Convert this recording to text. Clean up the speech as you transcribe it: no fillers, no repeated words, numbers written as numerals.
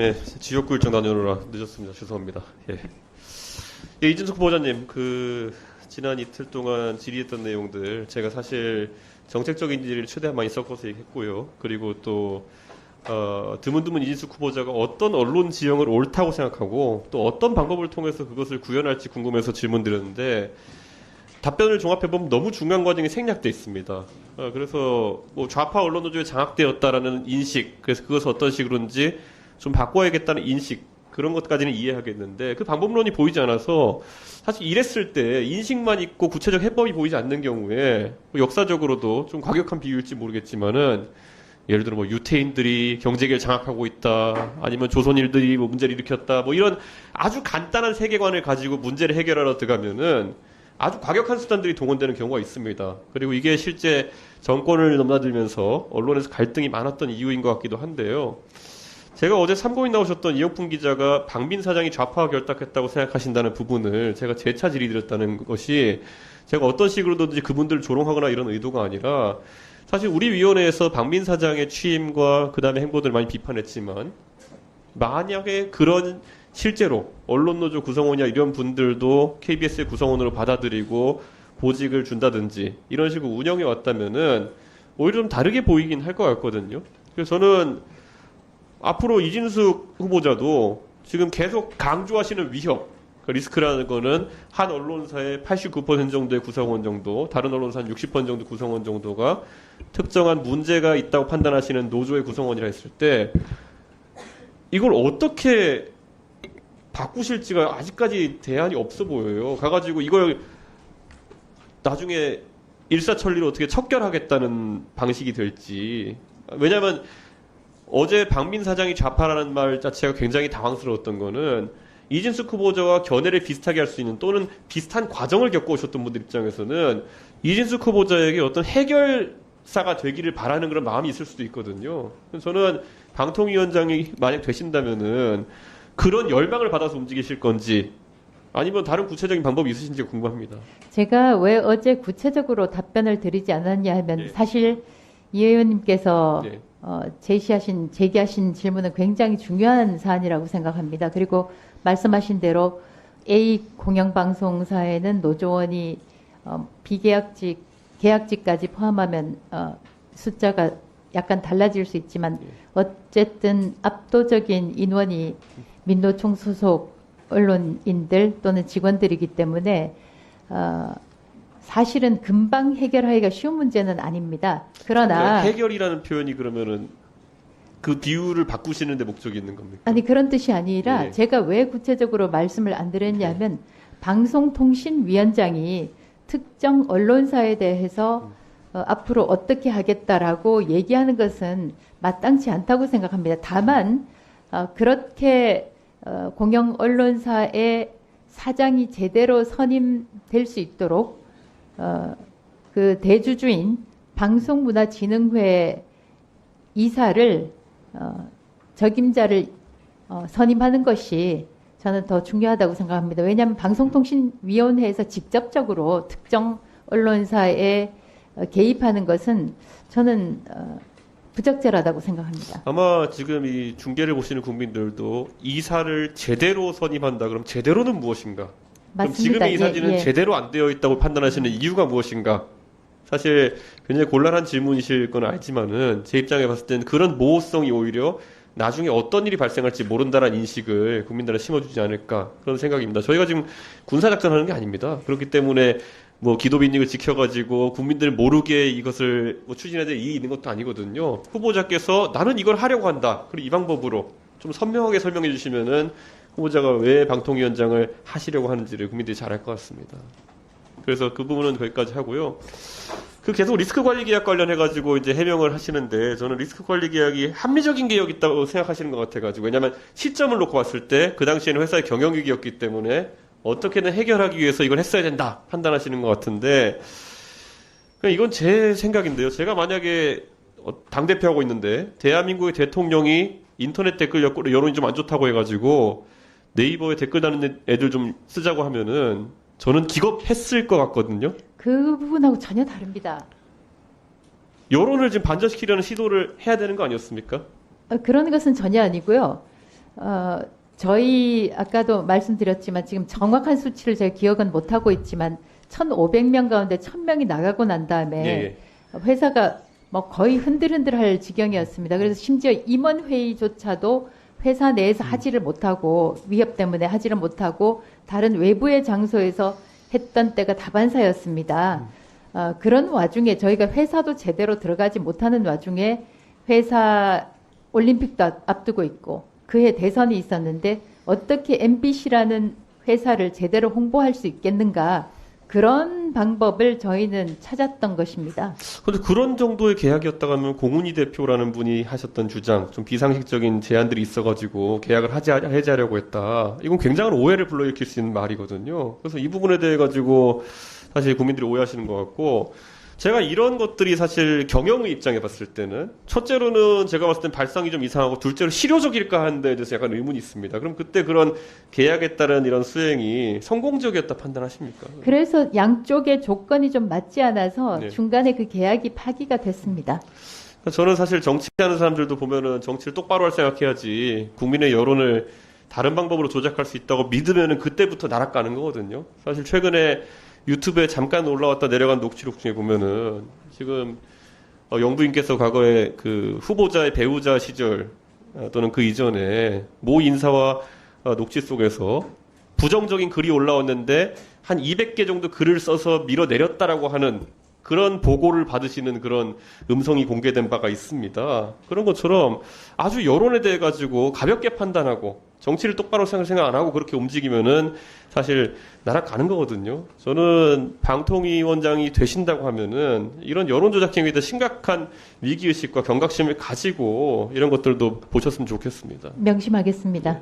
아침에 지역구 일정 다녀오느라 늦었습니다. 죄송합니다. 예. 예, 이진숙 후보자님, 지난 이틀 동안 질의했던 내용들, 제가 사실 정책적인 질의를 최대한 많이 섞어서 얘기했고요. 그리고 또, 드문드문 이진숙 후보자가 어떤 언론 지형을 옳다고 생각하고, 또 어떤 방법을 통해서 그것을 구현할지 궁금해서 질문드렸는데, 답변을 종합해보면 너무 중요한 과정이 생략돼 있습니다. 그래서 뭐 좌파 언론 노조에 장악되었다라는 인식, 그래서 그것을 어떤 식으로인지 좀 바꿔야겠다는 인식, 그런 것까지는 이해하겠는데 그 방법론이 보이지 않아서 사실 이랬을 때 인식만 있고 구체적 해법이 보이지 않는 경우에 뭐 역사적으로도 좀 과격한 비유일지 모르겠지만은 예를 들어 뭐 유태인들이 경제계를 장악하고 있다, 아니면 조선인들이 뭐 문제를 일으켰다, 뭐 이런 아주 간단한 세계관을 가지고 문제를 해결하러 들어가면은 아주 과격한 수단들이 동원되는 경우가 있습니다. 그리고 이게 실제 정권을 넘나들면서 언론에서 갈등이 많았던 이유인 것 같기도 한데요. 제가 어제 참고인 나오셨던 이영풍 기자가 박민 사장이 좌파와 결탁했다고 생각하신다는 부분을 제가 재차 질의드렸다는 것이 제가 어떤 식으로든지 그분들을 조롱하거나 이런 의도가 아니라 사실 우리 위원회에서 박민 사장의 취임과 그 다음에 행보들을 많이 비판했지만 만약에 그런 실제로 언론노조 구성원이나 이런 분들도 KBS의 구성원으로 받아들이고 보직을 준다든지 이런 식으로 운영해 왔다면은 오히려 좀 다르게 보이긴 할 것 같거든요. 그래서 저는 앞으로 이진숙 후보자도 지금 계속 강조하시는 위협, 그 리스크라는 거는 한 언론사의 89% 정도의 구성원 정도, 다른 언론사 한 60% 정도 구성원 정도가 특정한 문제가 있다고 판단하시는 노조의 구성원이라 했을 때 이걸 어떻게 바꾸실지가 아직까지 대안이 없어 보여요. 가가지고 이걸 나중에 일사천리로 어떻게 척결하겠다는 방식이 될지. 왜냐하면 어제 박민 사장이 좌파라는 말 자체가 굉장히 당황스러웠던 거는 이진숙 후보자와 견해를 비슷하게 할 수 있는 또는 비슷한 과정을 겪어오셨던 분들 입장에서는 이진숙 후보자에게 어떤 해결사가 되기를 바라는 그런 마음이 있을 수도 있거든요. 저는 방통위원장이 만약 되신다면은 그런 열망을 받아서 움직이실 건지 아니면 다른 구체적인 방법이 있으신지 궁금합니다. 제가 왜 어제 구체적으로 답변을 드리지 않았냐 하면 네. 사실 이 의원님께서 네. 제기하신 질문은 굉장히 중요한 사안이라고 생각합니다. 그리고 말씀하신 대로 A 공영방송사에는 노조원이 비계약직, 계약직까지 포함하면 숫자가 약간 달라질 수 있지만 어쨌든 압도적인 인원이 민노총 소속 언론인들 또는 직원들이기 때문에 사실은 금방 해결하기가 쉬운 문제는 아닙니다. 그러나 해결이라는 표현이 그러면은 그 비유를 바꾸시는데 목적이 있는 겁니까? 아니 그런 뜻이 아니라 네. 제가 왜 구체적으로 말씀을 안 드렸냐면 방송통신위원장이 특정 언론사에 대해서 앞으로 어떻게 하겠다라고 얘기하는 것은 마땅치 않다고 생각합니다. 다만 그렇게 공영 언론사의 사장이 제대로 선임될 수 있도록 그 대주주인 방송문화진흥회 이사를 적임자를 선임하는 것이 저는 더 중요하다고 생각합니다. 왜냐하면 방송통신위원회에서 직접적으로 특정 언론사에 개입하는 것은 저는 부적절하다고 생각합니다. 아마 지금 이 중계를 보시는 국민들도 이사를 제대로 선임한다. 그럼 제대로는 무엇인가? 그럼 맞습니다. 지금의 이사진은 예. 제대로 안 되어 있다고 판단하시는 이유가 무엇인가? 사실 굉장히 곤란한 질문이실 건 알지만은 제 입장에 봤을 때는 그런 모호성이 오히려 나중에 어떤 일이 발생할지 모른다는 인식을 국민들한테 심어주지 않을까 그런 생각입니다. 저희가 지금 군사작전 하는 게 아닙니다. 그렇기 때문에 뭐 기도빈익을 지켜가지고 국민들 모르게 이것을 뭐 추진해야 될 일이 있는 것도 아니거든요. 후보자께서 나는 이걸 하려고 한다. 그리고 이 방법으로 좀 선명하게 설명해 주시면은 후보자가 왜 방통위원장을 하시려고 하는지를 국민들이 잘 알 것 같습니다. 그래서 그 부분은 거기까지 하고요. 그 계속 리스크 관리 계약 관련해가지고 이제 해명을 하시는데 저는 리스크 관리 계약이 합리적인 계약이 있다고 생각하시는 것 같아가지고 왜냐하면 시점을 놓고 봤을 때 그 당시에는 회사의 경영위기였기 때문에 어떻게든 해결하기 위해서 이걸 했어야 된다 판단하시는 것 같은데 이건 제 생각인데요. 제가 만약에 당대표하고 있는데 대한민국의 대통령이 인터넷 댓글 여론이 좀 안 좋다고 해가지고 네이버에 댓글 다는 애들 좀 쓰자고 하면은 저는 기겁했을 것 같거든요. 그 부분하고 전혀 다릅니다. 여론을 지금 반전시키려는 시도를 해야 되는 거 아니었습니까? 그런 것은 전혀 아니고요. 저희 아까도 말씀드렸지만 지금 정확한 수치를 제가 기억은 못하고 있지만 1,500명 가운데 1,000명이 나가고 난 다음에 회사가 뭐 거의 흔들흔들할 지경이었습니다. 그래서 심지어 임원회의조차도 회사 내에서 하지를 못하고 위협 때문에 하지를 못하고 다른 외부의 장소에서 했던 때가 다반사였습니다. 그런 와중에 저희가 회사도 제대로 들어가지 못하는 와중에 회사 올림픽도 앞두고 있고 그해 대선이 있었는데 어떻게 MBC라는 회사를 제대로 홍보할 수 있겠는가 그런 방법을 저희는 찾았던 것입니다. 그런데 그런 정도의 계약이었다고 하면 공훈이 대표라는 분이 하셨던 주장, 좀 비상식적인 제안들이 있어가지고 계약을 해지하려고 했다. 이건 굉장한 오해를 불러일으킬 수 있는 말이거든요. 그래서 이 부분에 대해 가지고 사실 국민들이 오해하시는 것 같고, 제가 이런 것들이 사실 경영의 입장에 봤을 때는 첫째로는 제가 봤을 땐 발상이 좀 이상하고 둘째로 실효적일까 하는 데 대해서 약간 의문이 있습니다. 그럼 그때 그런 계약에 따른 이런 수행이 성공적이었다 판단하십니까? 그래서 양쪽의 조건이 좀 맞지 않아서 네. 중간에 그 계약이 파기가 됐습니다. 저는 사실 정치하는 사람들도 보면은 정치를 똑바로 할 생각해야지 국민의 여론을 다른 방법으로 조작할 수 있다고 믿으면은 그때부터 날아가는 거거든요. 사실 최근에 유튜브에 잠깐 올라왔다 내려간 녹취록 중에 보면은 지금 영부인께서 과거에 그 후보자의 배우자 시절 또는 그 이전에 모 인사와 녹취 속에서 부정적인 글이 올라왔는데 한 200개 정도 글을 써서 밀어내렸다라고 하는 그런 보고를 받으시는 그런 음성이 공개된 바가 있습니다. 그런 것처럼 아주 여론에 대해 가지고 가볍게 판단하고 정치를 똑바로 생각 안 하고 그렇게 움직이면은 사실 날아가는 거거든요. 저는 방통위원장이 되신다고 하면은 이런 여론조작 행위에 대해 심각한 위기의식과 경각심을 가지고 이런 것들도 보셨으면 좋겠습니다. 명심하겠습니다.